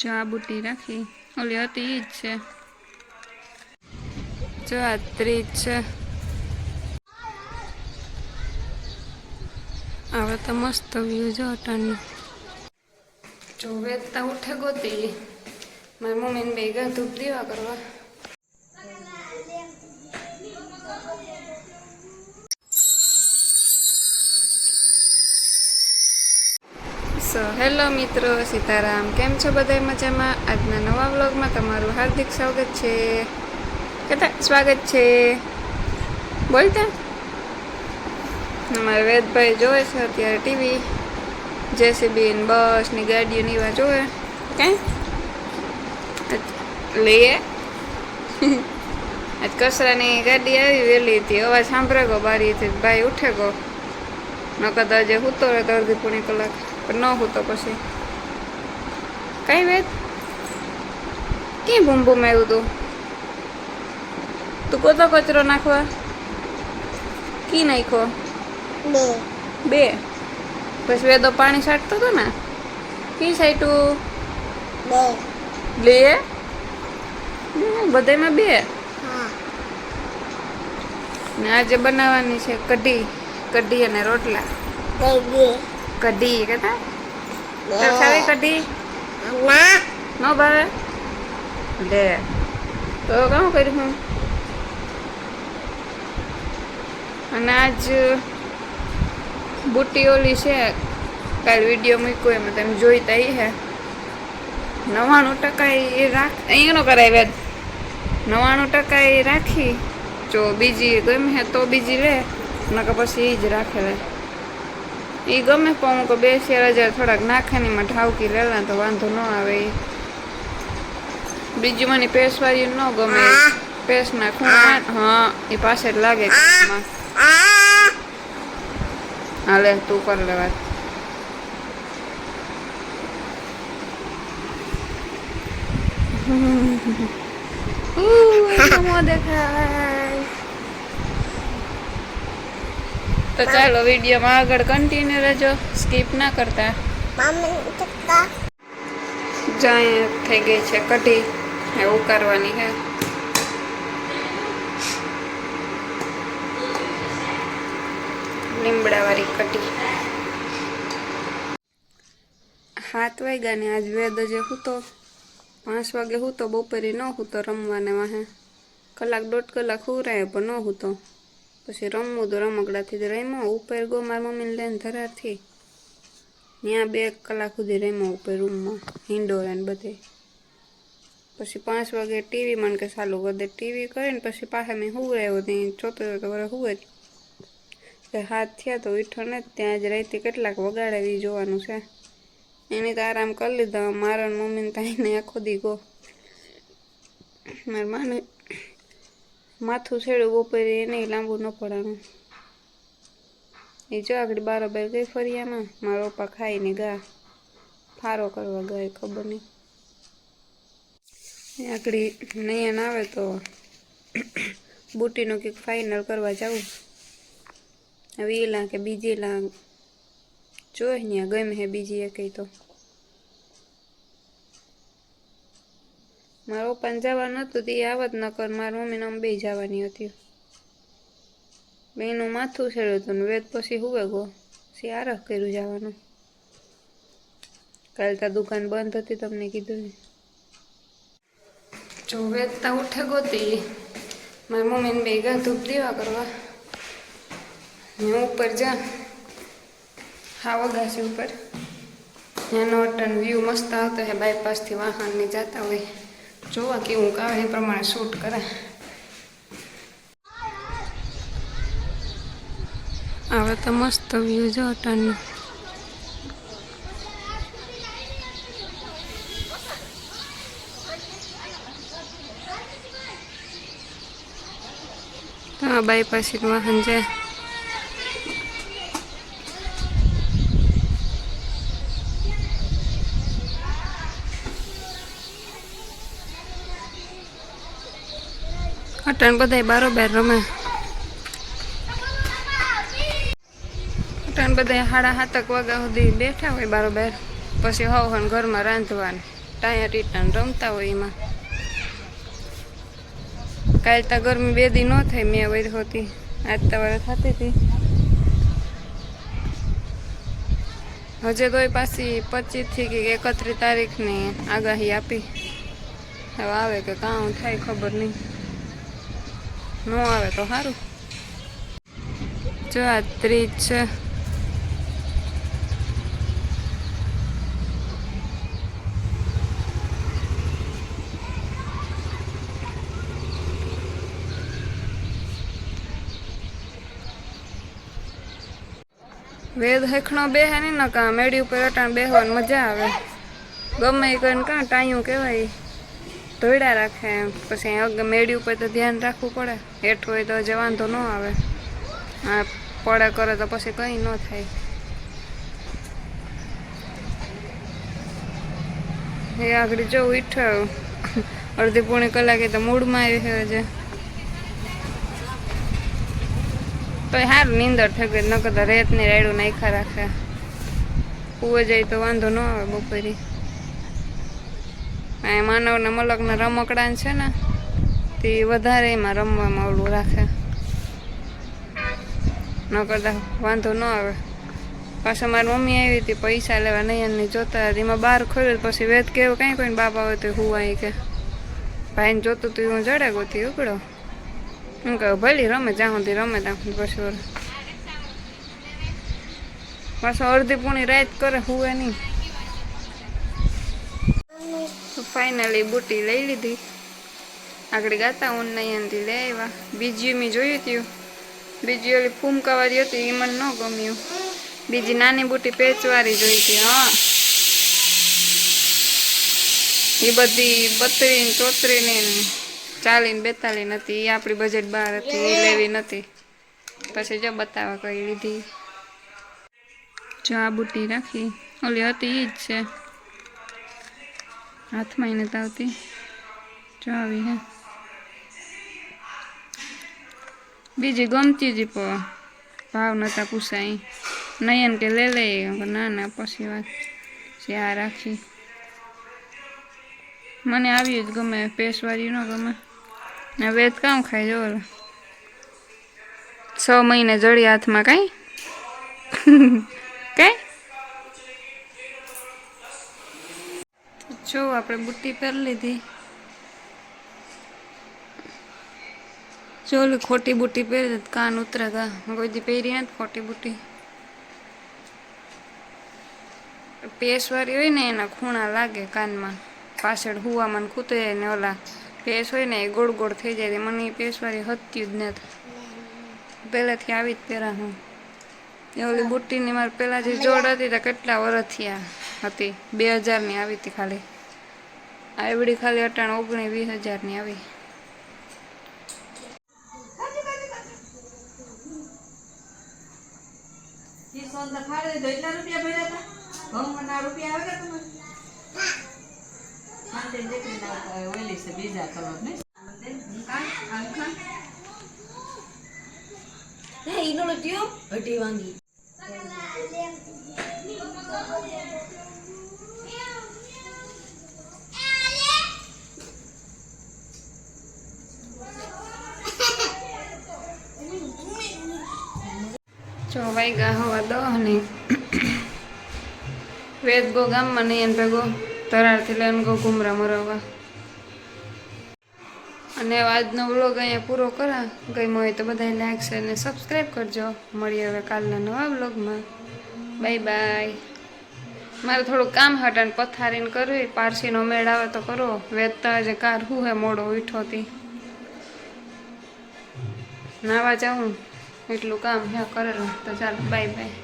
જો આ બુટી રાખી ઓલી હતી ઈ જ છે જો આ 30 છે હવે તો મસ્ત વ્યૂ જો અટાણનું જો વેચતા ઉઠે ગોતી મારી મમ્મીને બે ગયા ધૂપ દીવા કરવા સો હેલો મિત્રો સીતારામ કેમ છો બધા મજામાં આજના નવા વ્લોગમાં તમારું હાર્દિક સ્વાગત છે કેતા સ્વાગત છે બોલતા અમારા વેદભાઈ જોવે છે અત્યારે ટીવી જેસીબી ને બસ ની ગાડીઓ ને એવા જોવે કઈ લઈએ આજ કચરાની ગાડી આવી વહેલી હતી અવાજ સાંભળે ગો બારીથી ભાઈ ઉઠે ગો ન કદાચ હૂતો રહે તો અડધી પોણી કલાક પણ ન હૂતો પછી કઈ વેદ ક્યાં બૂમ બૂમ આવ્યું તું કોતો કચરો નાખવા કી નાખ્યો બે પછી વેદો પાણી છાંટતો હતો ને કી છાંટ્યું બે બધામાં બે ને આજે બનાવવાની છે કઢી અને રોટલા કઢી કેતા ખાવી કઢી ન ભાવે લે તો કામ કર્યું હું અને આજ બુટ્ટી ઓલી છે કાલ વિડીયો મૂક્યો એમાં તમે જોઈતા એ હે 99% એ રાખ અહીંયાનો કરાય વેદ 99% એ રાખી જો બીજી ગમે હે તો બીજી લે નકર પછી એ જ રાખે લે એ ગમે પણ હું 2000 થોડાક નાખે ને એમાં ઢાવકી લેલા તો વાંધો ન આવે એ બીજી મને પેસવાળી ન ગમે પેસ નાખું હા એ પાસે જ લાગે હાલે તું કર લે વાત દેખાય તો ચાલો વિડીયોમાં આગળ કન્ટિન્યુ રહેજો સ્કીપ ના કરતા જાય થઈ ગઈ છે કઢી એ ઉકારવાની છે લીમડાવાળી કઢી 7 વાગ્યા ને આજ વેદ જે હૂતો 5 વાગે હૂતો બપોરે ન હૂતો રમવાને વાહે કલાક 1.5 કલાક હુરાય પણ ન હૂતો પછી રમવું તો રમકડાથી જ રમ્યો ઉપર ગો મારી મમ્મીને લઈને ધરારથી ત્યાં 2 કલાક સુધી રમ્યો ઉપર રૂમમાં ઇન્ડોર ને બધે પછી 5 વાગે ટીવી મને કે ચાલુ કરી દે ટીવી કરીને પછી પાછા મેં હુરાયો ત્યાં જોતો તો વરે હુવે જ હાથ થયા તો ઉઠો ને ત્યાં જ રાતે કેટલાક વગાડાવી જોવાનું છે એની તો આરામ કરી લીધા મારા મમ્મીને તાઈને આખો દી ગો મારી માને માથું છેડું બપોરે એને લાંબુ ન પડવાનું એ જો આગળ બારોબાર ગઈ ફરિયામાં મારા પપ્પા ખાઈને ગા ફારો કરવા ગયા ખબર નહીં આગળ નયન આવે તો બુટીનું કંઈક ફાઇનલ કરવા જવું હવે એ લાગે બીજી લાગ જોઈ ને ગમે હે બીજી એક તો મારા પપ્પાને જવાનું હતું તે આવત ન કર મારી મમ્મીને આમ બે જવાની હતી બેનું માથું છેડ્યું હતું ને વેદ પછી હુવે ગો પછી આરખ કર્યું જવાનું કાલે તો દુકાન બંધ હતી તમને કીધું ને જો વેદતા ઉઠે ગોતી મારી મમ્મીને બે ગયા ધૂપ દીવા કરવા હું ઉપર જા હા વગાસી ઉપર ત્યાંનો અટન વ્યૂ મસ્ત આવતો છે બાયપાસથી વાહનની જતા હોય જોવા કેવું આવે એ પ્રમાણે શૂટ કરે હવે તો મસ્ત વ્યૂ જો અટનનું હા બાયપાસથી વાહન જાય અટન બધાય બારોબાર રમે અટન બધાય 7:30 વાગ્યા સુધી બેઠા હોય બારોબાર પછી હવન ઘરમાં રાંધવાનું ટાયા ટીટાને રમતા હોય એમાં. કાલ તો ગરમી 2 દી ન થાય મેં વરી હોતી, આજ તમારે થતી હતી. હજે તોય પાછી 25 થી કે 31 તારીખની આગાહી આપી. હવે આવે કે કામ થાય ખબર નહીં, ન આવે તો સારું. જો આ 30 છે. વેદ હેખણો બેહે નહીં ને કાં મેળી ઉપર અટાણ બેહવાની મજા આવે. ગમે એ કરીને કાં ટાયું કહેવાય ધોઈડા રાખે એમ. પછી મેળી ઉપર તો ધ્યાન રાખવું પડે. હેઠ હોય તો જે વાંધો ન આવે, આ પડે કરે તો પછી કંઈ ન થાય. એ આગળ જો ઉઠો અડધી પોણી કલાકે તો મૂડમાં આવી છે જે તો સારું નીંદર થઈ ગઈ. ન કરતા રેતની રાયડું નાખ્યા રાખે, કૂવે જાય તો વાંધો ન આવે બપોરે. આ માનવના મલકના રમકડાં છે ને તે વધારે એમાં રમવામાં ઓલું રાખે, ન કરતા વાંધો ન આવે. પાછા મારી મમ્મી આવી હતી પૈસા લેવા નયનની જોતા હતી, એમાં બહાર ખોલ્યું પછી વેદ કેવું કાંઈ કોઈને બાપા હોય તો હુવાય કે ભાઈને જોતું તું હું જડે ગોતી ઉકળો. હું કહું ભલે રમે જ્યાં સુધી રમે ત્યાં સુધી. પછી પાછું અડધી પૂણી રાત કરે હુવે નહીં. ફાઇનલી બુટી લઈ લીધી. આગળ ગાતા ઓનલાઈનથી લઈ આવ્યા. બીજી મેં જોયું હતું, બીજી ઓલી ફૂમકાવાળી હતી એ મને ન ગમ્યું. બીજી નાની બુટી પેચવાળી જોઈ હતી. હા એ બધી 32 ને 34 ને 40 ને 42 હતી. એ આપણી બજેટ બહાર હતી, એ લેવી નથી. પછી જો બતાવવા કઈ લીધી. જો આ બુટી રાખી, ઓલી હતી એ જ છે, હાથમાં નથી આવતી. જો આવી હે બીજી ગમતી જ ભાવ નતા પૂછાય. નયન કે લે લે, ના ના પછી વાત છે. આ રાખી મને આવી જ ગમે, પેશવાળી ન ગમે. ને વેદ કામ ખાય જો 6 મહિને જડી હાથમાં કાંઈ કઈ. જો આપણે બુટ્ટી પહેરી લીધી. જો ઓલી ખોટી બુટ્ટી પહેરી કાન ઉતરે ગા. કોઈ દી પહેરી નથી ખોટી બુટ્ટી. પેશવાળી હોય ને એના ખૂણા લાગે કાનમાં, પાછળ હુવામાં ખૂતે ને ઓલા પેશ હોય ને એ ગોળ ગોળ થઈ જાય. મને એ પેશવાળી હતી જ નથી, પહેલેથી આવી જ પહેરા હું. એ ઓલી બુટ્ટીની મારે પહેલાં જે જોડ હતી તો કેટલા વર્ષ થયા હતી, 2000ની આવી હતી ખાલી. આવડી ખાલી 19-20 હજારની આવી. જો વાગ્યા હવા 10 ને વેદ ગો ગામમાં નહીં ભેગો તરારથી લઈને ગો ઘુમરા મરવા. અને આજનો વ્લોગ અહીંયા પૂરો કરા. ગમ્યો હોય તો બધાને લાઈક શેર અને સબસ્ક્રાઈબ કરજો. મળીએ હવે કાલના નવા વ્લોગમાં. Bye bye. મારે થોડુંક કામ હટાને પથારીને કરવી, પારસીનો મેળ આવે તો કરો. વેચતા આજે કાર હું હે મોડો ઉઠોતી નાવા જાઉં એટલું કામ હે કરેલું. તો ચાલો બાય બાય.